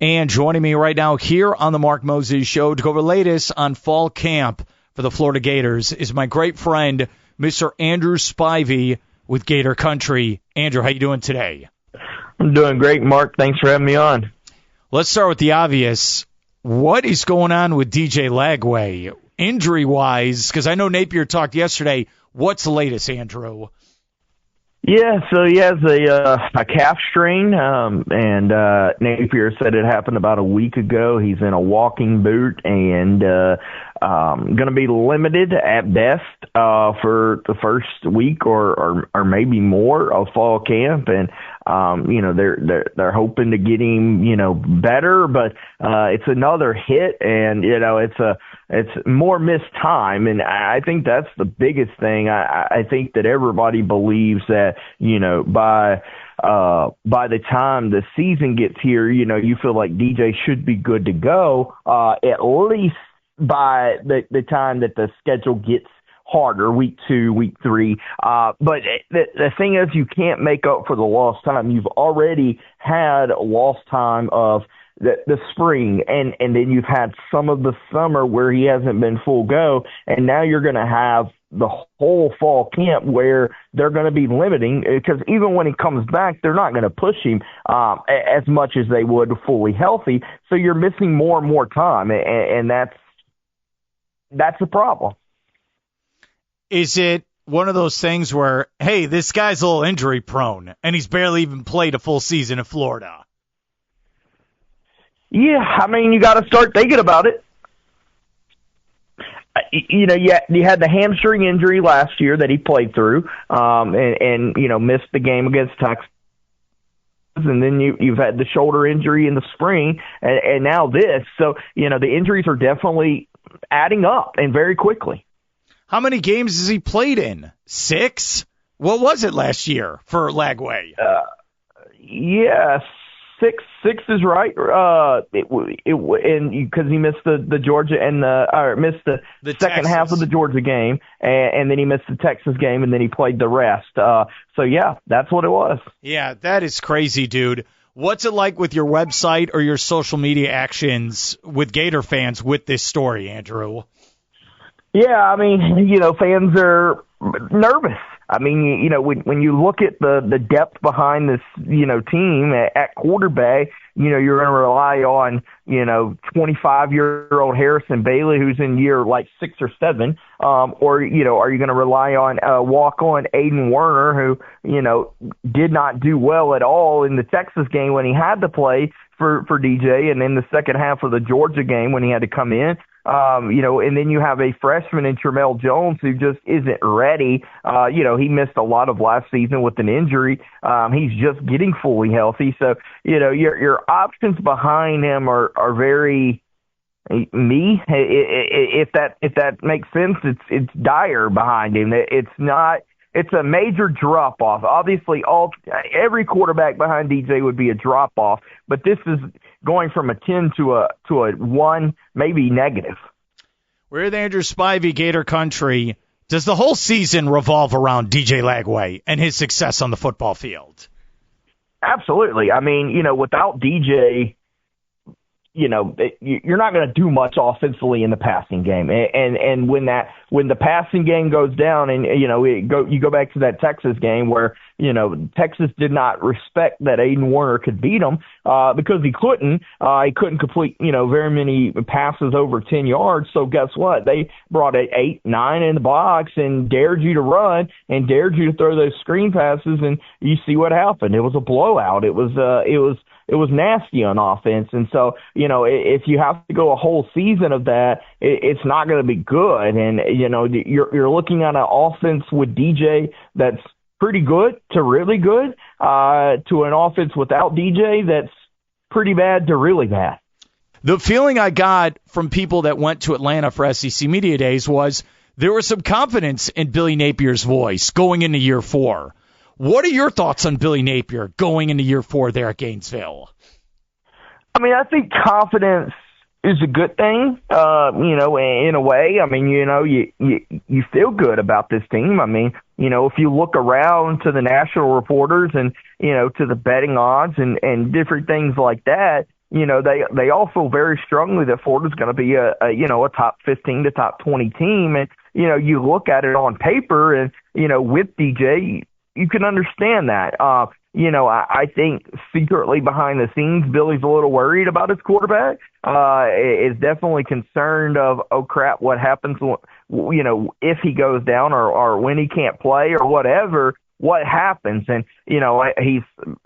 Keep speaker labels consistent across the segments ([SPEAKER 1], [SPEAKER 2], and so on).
[SPEAKER 1] And joining me right now here on the Mark Moses Show to go over the latest on fall camp for the Florida Gators is my great friend, Mr. Andrew Spivey with Gator Country. Andrew, how you doing today?
[SPEAKER 2] I'm doing great, Mark. Thanks for having me on.
[SPEAKER 1] Let's start with the obvious. What is going on with DJ Lagway, injury-wise? Because I know Napier talked yesterday. What's the latest, Andrew?
[SPEAKER 2] Yeah, so he has a calf strain, and Napier said it happened about a week ago. He's in a walking boot and going to be limited at best for the first week or maybe more of fall camp. And they're hoping to get him better, but it's another hit, and it's more missed time, and I think that's the biggest thing. I think that everybody believes that by the time the season gets here, you feel like DJ should be good to go at least by the time that the schedule gets harder, week 2, week 3. But the thing is, you can't make up for the lost time. You've already had lost time of the spring, and then you've had some of the summer where he hasn't been full go, and now you're going to have the whole fall camp where they're going to be limiting, because even when he comes back, they're not going to push him as much as they would fully healthy. So you're missing more and more time, and that's a problem.
[SPEAKER 1] Is it one of those things where, hey, this guy's a little injury prone, and he's barely even played a full season in Florida?
[SPEAKER 2] Yeah, I mean, you got to start thinking about it. You had the hamstring injury last year that he played through, and missed the game against Texas. And then you've had the shoulder injury in the spring, and now this. So, the injuries are definitely adding up, and very quickly.
[SPEAKER 1] How many games has he played in? 6? What was it last year for Lagway?
[SPEAKER 2] Yes. Six is right. And because he missed the Georgia and missed the second half of the Georgia game, and then he missed the Texas game, and then he played the rest. So yeah, that's what it was.
[SPEAKER 1] Yeah, that is crazy, dude. What's it like with your website or your social media actions with Gator fans with this story, Andrew?
[SPEAKER 2] Yeah, I mean, fans are nervous. I mean, when you look at the depth behind this, team at quarterback, you're going to rely on, 25-year-old Harrison Bailey, who's in year like 6 or 7, or, are you going to rely on walk-on Aiden Werner, who, did not do well at all in the Texas game when he had to play for DJ, and in the second half of the Georgia game when he had to come in. And then you have a freshman in Tramel Jones who just isn't ready. He missed a lot of last season with an injury. He's just getting fully healthy. So, your options behind him are very if that makes sense, it's dire behind him. It's a major drop off. Obviously, every quarterback behind DJ would be a drop off, but this is going from a 10 to a 1, maybe negative.
[SPEAKER 1] We're with Andrew Spivey, Gator Country. Does the whole season revolve around DJ Lagway and his success on the football field?
[SPEAKER 2] Absolutely. I mean, without DJ, you're not going to do much offensively in the passing game. And when the passing game goes down, and you go back to that Texas game where Texas did not respect that Aiden Werner could beat them because he couldn't. He couldn't complete very many passes over 10 yards. So guess what? They brought 8, 9 in the box and dared you to run and dared you to throw those screen passes, and you see what happened. It was a blowout. It was nasty on offense. And so, if you have to go a whole season of that, it's not going to be good. And, you're looking at an offense with DJ that's pretty good to really good, to an offense without DJ that's pretty bad to really bad.
[SPEAKER 1] The feeling I got from people that went to Atlanta for SEC Media Days was there was some confidence in Billy Napier's voice going into year 4. What are your thoughts on Billy Napier going into year 4 there at Gainesville?
[SPEAKER 2] I mean, I think confidence is a good thing, in a way. I mean, you feel good about this team. I mean, if you look around to the national reporters and, to the betting odds and different things like that, they all feel very strongly that Florida's going to be a top 15 to top 20 team. And, you look at it on paper and, with DJ, you can understand that. I think secretly behind the scenes, Billy's a little worried about his quarterback. Is definitely concerned of, oh crap, what happens, if he goes down or when he can't play or whatever, what happens? And,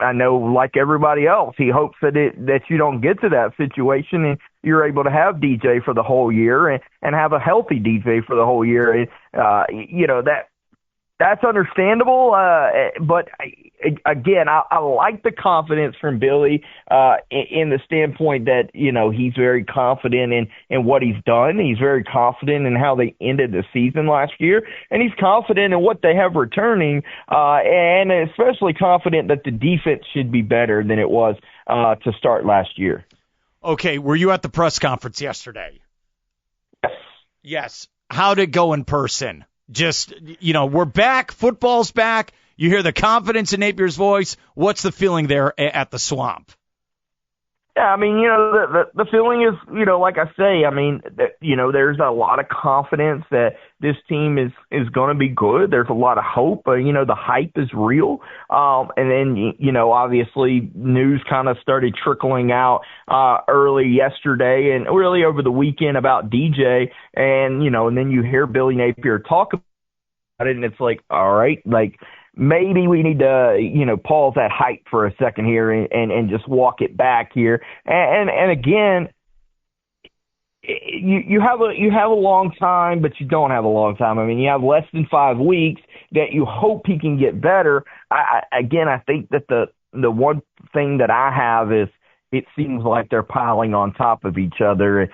[SPEAKER 2] I know like everybody else, he hopes that you don't get to that situation and you're able to have DJ for the whole year and have a healthy DJ for the whole year. And, that's understandable, but again, I like the confidence from Billy in the standpoint that, he's very confident in what he's done. He's very confident in how they ended the season last year, and he's confident in what they have returning, and especially confident that the defense should be better than it was to start last year.
[SPEAKER 1] Okay, were you at the press conference yesterday?
[SPEAKER 2] Yes.
[SPEAKER 1] Yes. How'd it go in person? Just, we're back. Football's back. You hear the confidence in Napier's voice. What's the feeling there at the Swamp?
[SPEAKER 2] Yeah, I mean, the feeling is, like I say, I mean, there's a lot of confidence that this team is going to be good. There's a lot of hope. The hype is real. And then, obviously news kind of started trickling out early yesterday and really over the weekend about DJ. And, and then you hear Billy Napier talk about it, and it's like, all right, like, maybe we need to, pause that hype for a second here and just walk it back here. And again, you have a long time, but you don't have a long time. I mean, you have less than 5 weeks that you hope he can get better. I think that the one thing that I have is it seems like they're piling on top of each other, and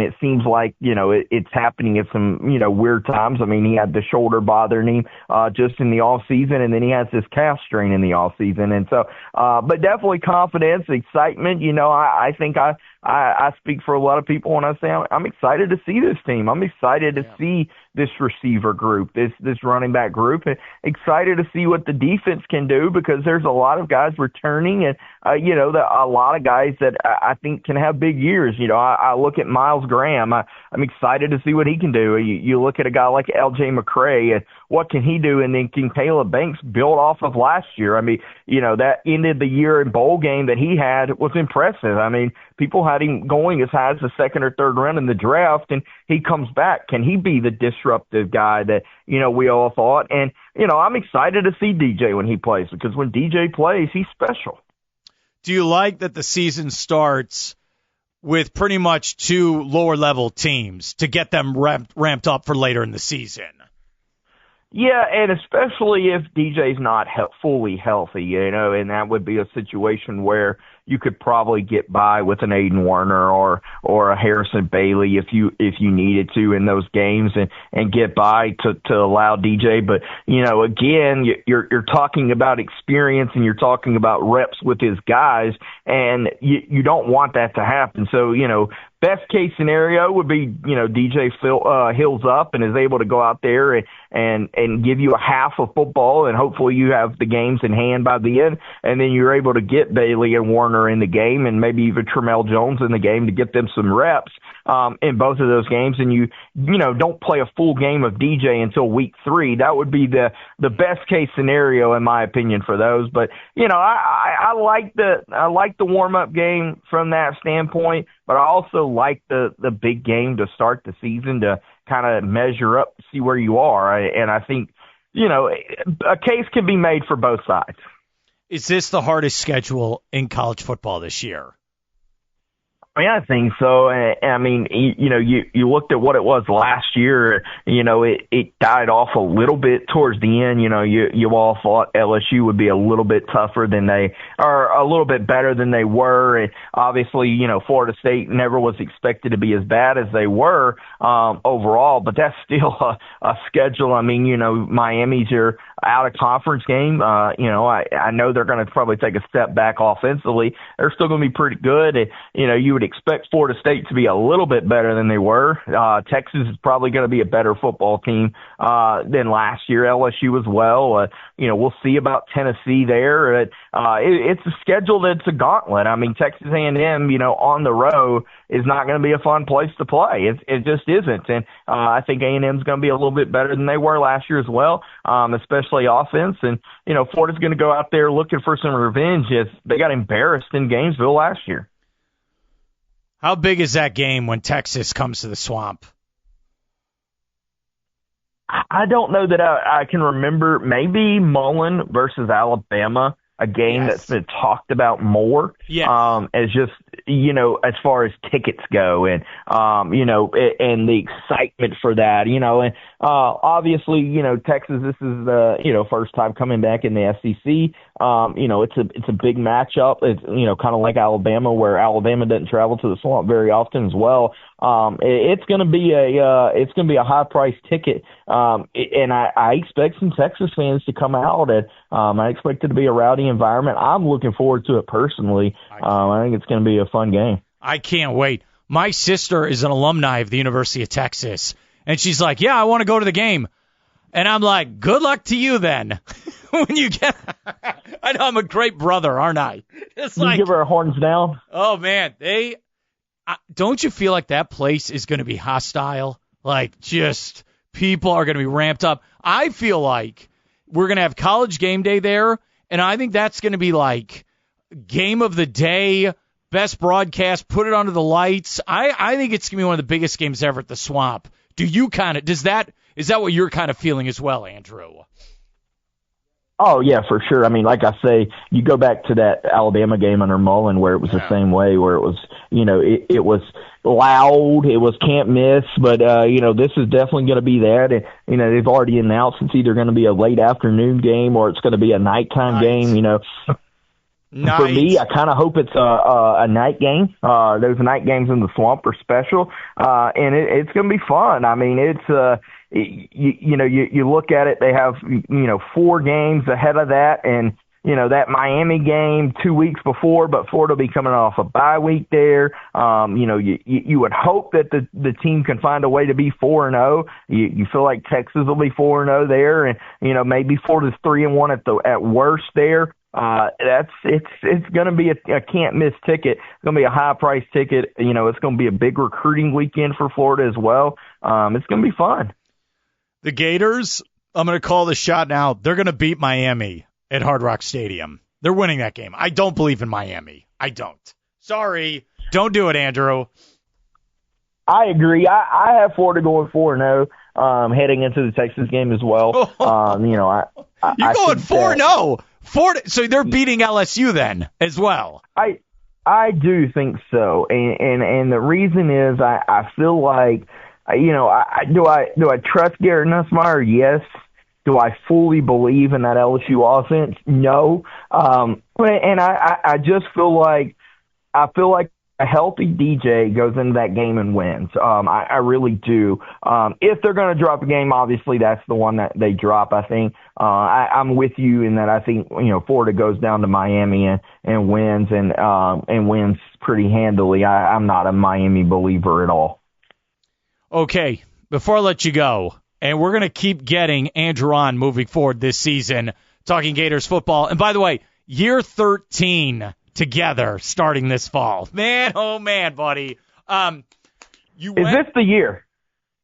[SPEAKER 2] it seems like, it's happening at some, weird times. I mean, he had the shoulder bothering him just in the off season, and then he has this calf strain in the off season. And so, but definitely confidence, excitement. I think I speak for a lot of people when I say I'm excited to see this team. I'm excited to see this receiver group, this running back group, and excited to see what the defense can do, because there's a lot of guys returning, and a lot of guys that I think can have big years. I look at Miles Graham. I'm excited to see what he can do. You look at a guy like L.J. McCray, and what can he do? And then can Caleb Banks build off of last year? I mean, that ended the year in bowl game that he had was impressive. I mean, people had him going as high as the second or third round in the draft, and he comes back. Can he be the disruptive guy that, we all thought? And, I'm excited to see DJ when he plays, because when DJ plays, he's special.
[SPEAKER 1] Do you like that the season starts with pretty much 2 lower-level teams to get them ramped up for later in the season?
[SPEAKER 2] Yeah, and especially if DJ's not fully healthy, and that would be a situation where you could probably get by with an Aiden Warner or a Harrison Bailey if you needed to in those games and get by to allow DJ. But, again, you're talking about experience and you're talking about reps with his guys, and you don't want that to happen. So, best case scenario would be, DJ heals up and is able to go out there and give you a half of football, and hopefully you have the games in hand by the end, and then you're able to get Bailey and Warner in the game, and maybe even Tremel Jones in the game to get them some reps in both of those games, and you don't play a full game of DJ until week 3. That would be the best case scenario in my opinion for those. But I like the warm up game from that standpoint, but I also like the big game to start the season to kind of measure up, see where you are, and I think a case can be made for both sides.
[SPEAKER 1] Is this the hardest schedule in college football this year?
[SPEAKER 2] I mean, I think so. I mean, you looked at what it was last year. It died off a little bit towards the end. You all thought LSU would be a little bit tougher than they are, a little bit better than they were. And obviously, Florida State never was expected to be as bad as they were overall. But that's still a schedule. I mean, Miami's your out of conference game. I know they're going to probably take a step back offensively. They're still going to be pretty good. And, you would expect Florida State to be a little bit better than they were. Texas is probably going to be a better football team than last year. LSU as well. We'll see about Tennessee there. It's a schedule that's a gauntlet. I mean, Texas A&M, on the road is not going to be a fun place to play. It just isn't. And I think A&M is going to be a little bit better than they were last year as well, especially offense. And, Florida's going to go out there looking for some revenge as they got embarrassed in Gainesville last year.
[SPEAKER 1] How big is that game when Texas comes to the Swamp?
[SPEAKER 2] I don't know that I can remember. Maybe Mullen versus Alabama, a game that's been talked about more. As just, as far as tickets go and, and the excitement for that, and obviously, Texas, this is the, first time coming back in the SEC. It's a big matchup. It's, kind of like Alabama, where Alabama doesn't travel to the Swamp very often as well. It's going to be a high price ticket. And I expect some Texas fans to come out, and I expect it to be a rowdy environment. I'm looking forward to it personally. I think it's going to be a fun game.
[SPEAKER 1] I can't wait. My sister is an alumni of the University of Texas, and she's like, yeah, I want to go to the game. And I'm like, good luck to you then. When you get, I know I'm a great brother, aren't I? It's
[SPEAKER 2] you give her a horns down.
[SPEAKER 1] Oh man, don't you feel like that place is going to be hostile? Like, just people are going to be ramped up. I feel like we're going to have College Game Day there, and I think that's going to be like game of the day, best broadcast, put it under the lights. I think it's going to be one of the biggest games ever at the Swamp. Is that what you're kind of feeling as well, Andrew?
[SPEAKER 2] Oh, yeah, for sure. I mean, like I say, you go back to that Alabama game under Mullen where it was the same way, where it was, it was loud, it was can't miss, but, this is definitely going to be that. And, they've already announced it's either going to be a late afternoon game or it's going to be a nighttime game,
[SPEAKER 1] Nice.
[SPEAKER 2] For me, I kind of hope it's a night game. Those night games in the Swamp are special, and it's going to be fun. I mean, it's you look at it, they have 4 games ahead of that, and that Miami game 2 weeks before, but Florida will be coming off a bye week there. You would hope that the team can find a way to be 4-0. You feel like Texas will be 4-0 there, and maybe Florida's 3-1 at worst there. It's going to be a can't miss ticket. It's going to be a high price ticket. It's going to be a big recruiting weekend for Florida as well. It's going to be fun.
[SPEAKER 1] The Gators, I'm going to call the shot now. They're going to beat Miami at Hard Rock Stadium. They're winning that game. I don't believe in Miami. I don't. Sorry. Don't do it, Andrew.
[SPEAKER 2] I agree. I have Florida going 4-0 heading into the Texas game as well.
[SPEAKER 1] You're going 4-0. So they're beating LSU then as well.
[SPEAKER 2] I do think so, and the reason is I feel like do I trust Garrett Nussmeier? Yes. Do I fully believe in that LSU offense? No. And I just feel like a healthy DJ goes into that game and wins. I really do. If they're going to drop a game, obviously that's the one that they drop, I think. I'm with you in that I think, Florida goes down to Miami and wins and wins pretty handily. I'm not a Miami believer at all.
[SPEAKER 1] Okay, before I let you go, and we're going to keep getting Andrew on moving forward this season, talking Gators football. And by the way, year 13 together starting this fall. Man, oh man, buddy. Is
[SPEAKER 2] this the year?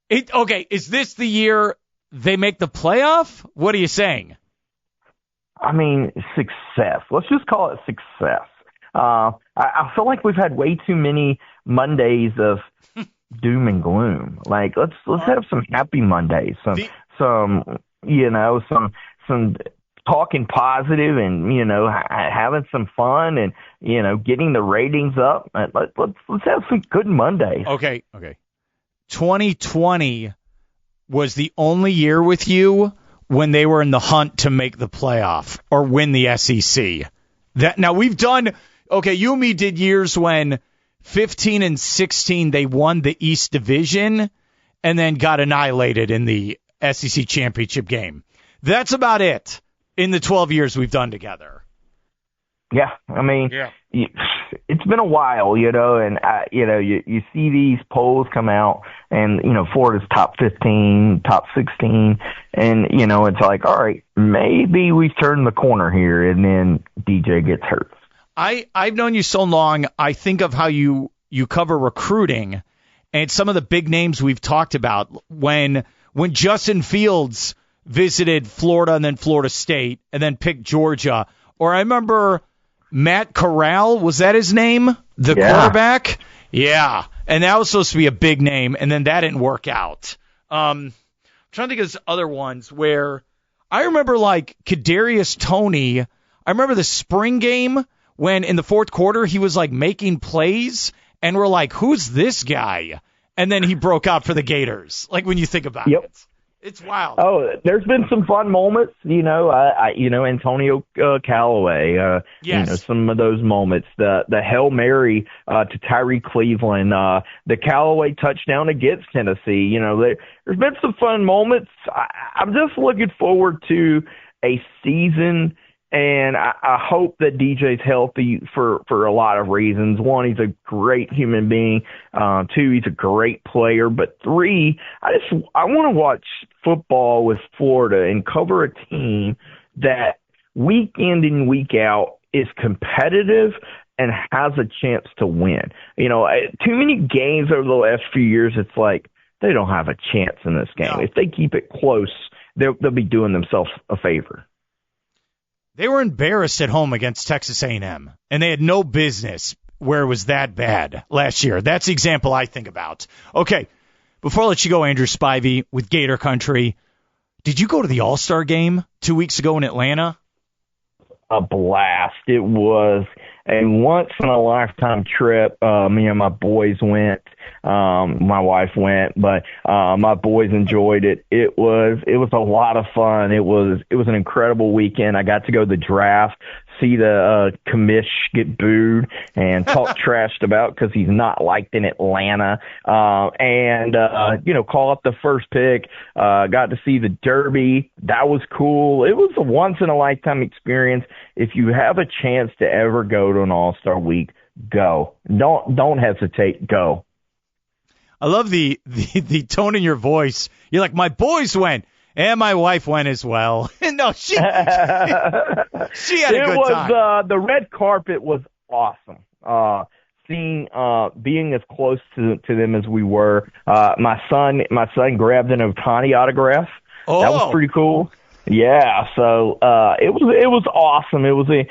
[SPEAKER 1] Is this the year they make the playoff? What are you saying?
[SPEAKER 2] I mean, success. Let's just call it success. I feel like we've had way too many Mondays of doom and gloom. Like, let's have some happy Mondays. Some talking positive and, having some fun and, getting the ratings up. Let's have some good Mondays.
[SPEAKER 1] Okay. 2020 was the only year with you when they were in the hunt to make the playoff or win the SEC. Now we've done, you and me did years when 15 and 16, they won the East Division and then got annihilated in the SEC championship game. That's about it in the 12 years we've done together.
[SPEAKER 2] Yeah, I mean, it's been a while, and you see these polls come out, and Florida's top 15, top 16, and it's like, all right, maybe we've turned the corner here, and then DJ gets hurt.
[SPEAKER 1] I've known you so long. I think of how you cover recruiting, and some of the big names we've talked about when Justin Fields visited Florida and then Florida State and then picked Georgia, or I remember Matt Corral, was that his name? The quarterback? Yeah. And that was supposed to be a big name, and then that didn't work out. I'm trying to think of those other ones where I remember like Kadarius Toney. I remember the spring game when in the fourth quarter he was like making plays, and we're like, who's this guy? And then he broke out for the Gators. Like when you think about it. It's wild.
[SPEAKER 2] Oh, there's been some fun moments, Antonio Callaway, some of those moments, the Hail Mary to Tyree Cleveland, the Callaway touchdown against Tennessee. There's been some fun moments. I'm just looking forward to a season, and I hope that DJ's healthy for a lot of reasons. One, he's a great human being. Two, he's a great player. But three, I want to watch football with Florida and cover a team that week in and week out is competitive and has a chance to win. Too many games over the last few years, it's like they don't have a chance in this game. No. If they keep it close, they'll be doing themselves a favor.
[SPEAKER 1] They were embarrassed at home against Texas A&M, and they had no business where it was that bad last year. That's the example I think about. Okay, before I let you go, Andrew Spivey with Gator Country, did you go to the All-Star game 2 weeks ago in Atlanta?
[SPEAKER 2] A blast. It was a once-in-a-lifetime trip. Me and my boys went. My wife went, but my boys enjoyed it. It was a lot of fun. It was an incredible weekend. I got to go to the draft, see the commish get booed and talk trashed about because he's not liked in Atlanta, and call up the first pick. Got to see the Derby. That was cool. It was a once-in-a-lifetime experience. If you have a chance to ever go to an All-Star Week, go. Don't hesitate. Go.
[SPEAKER 1] I love the tone in your voice. You're like, my boys went, and my wife went as well. No, she had a good time.
[SPEAKER 2] The red carpet was awesome. Being as close to them as we were. My son grabbed an Ohtani autograph.
[SPEAKER 1] Oh.
[SPEAKER 2] That was pretty cool. Yeah, so it was awesome. It was the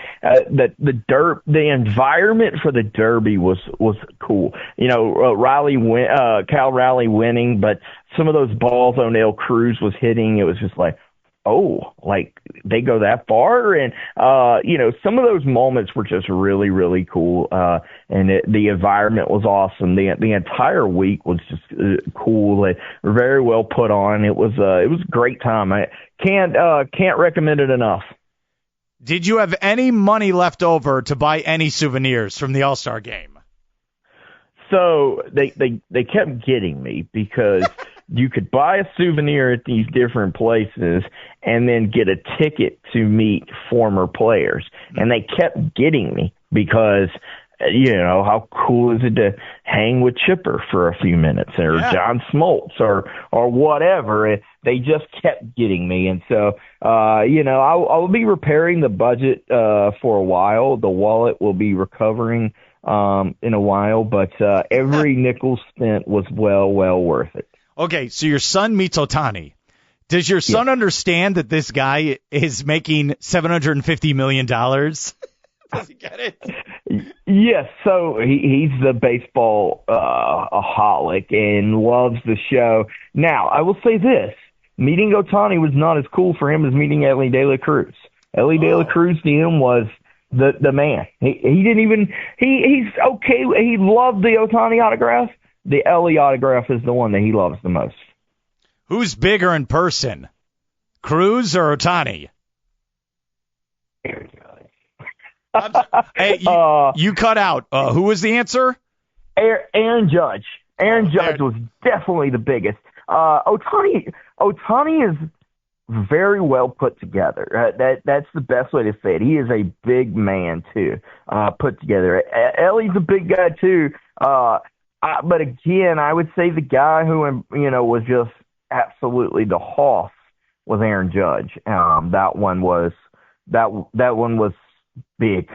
[SPEAKER 2] environment for the Derby was cool. Cal Raleigh winning, but some of those balls O'Neal Cruz was hitting, it was just like, oh, like they go that far, and some of those moments were just really, really cool. And the environment was awesome. The entire week was just cool. Very well put on. It was a great time. I can't recommend it enough.
[SPEAKER 1] Did you have any money left over to buy any souvenirs from the All-Star game?
[SPEAKER 2] So they kept getting me because you could buy a souvenir at these different places and then get a ticket to meet former players. And they kept getting me because, how cool is it to hang with Chipper for a few minutes or John Smoltz or whatever. They just kept getting me. And so, I'll be repairing the budget for a while. The wallet will be recovering in a while, but every nickel spent was well worth it.
[SPEAKER 1] Okay, so your son meets Ohtani. Does your son understand that this guy is making $750 million? Does he get it?
[SPEAKER 2] Yes, so he's the baseball aholic and loves the show. Now, I will say this. Meeting Ohtani was not as cool for him as meeting Ellie De La Cruz. Ellie De La Cruz to him was the man. He didn't even – he's okay. He loved the Ohtani autograph. The Ellie autograph is the one that he loves the most.
[SPEAKER 1] Who's bigger in person, Cruz or Ohtani? Hey, you cut out. Who was the answer?
[SPEAKER 2] Aaron Judge. Aaron Judge was definitely the biggest. Ohtani is very well put together. That's the best way to say it. He is a big man too, put together. Ellie's a big guy too. But again, I would say the guy who was just absolutely the hoss was Aaron Judge. That one was big.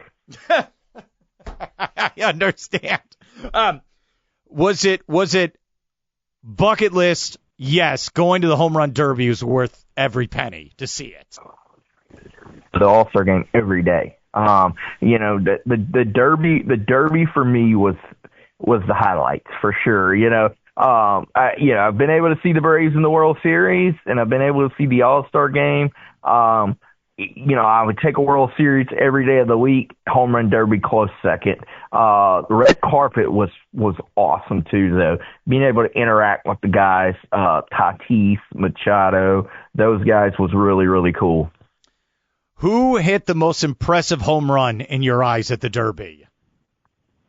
[SPEAKER 1] I understand. Was it bucket list? Yes, going to the home run derby was worth every penny to see it.
[SPEAKER 2] The All-Star game every day. The derby for me was the highlights for sure. I've been able to see the Braves in the World Series, and I've been able to see the All-Star game. I would take a World Series every day of the week. Home run derby close second. The red carpet was awesome too, though. Being able to interact with the guys, Tatis, Machado, those guys was really, really cool.
[SPEAKER 1] Who hit the most impressive home run in your eyes at the Derby?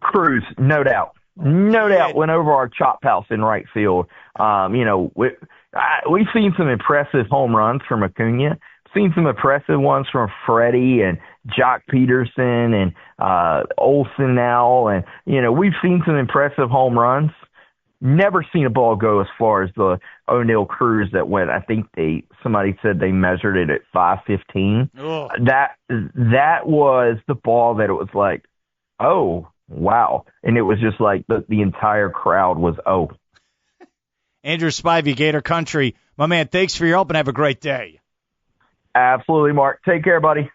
[SPEAKER 2] Cruz, no doubt. No doubt, went over our chop house in right field. We've seen some impressive home runs from Acuna. Seen some impressive ones from Freddie and Jock Peterson and Olsen now, and we've seen some impressive home runs. Never seen a ball go as far as the O'Neill Cruz that went. I think somebody said they measured it at 515. That was the ball that it was like, oh wow, and it was just like the entire crowd was oh.
[SPEAKER 1] Andrew Spivey, Gator Country, my man. Thanks for your help and have a great day.
[SPEAKER 2] Absolutely, Mark. Take care, buddy.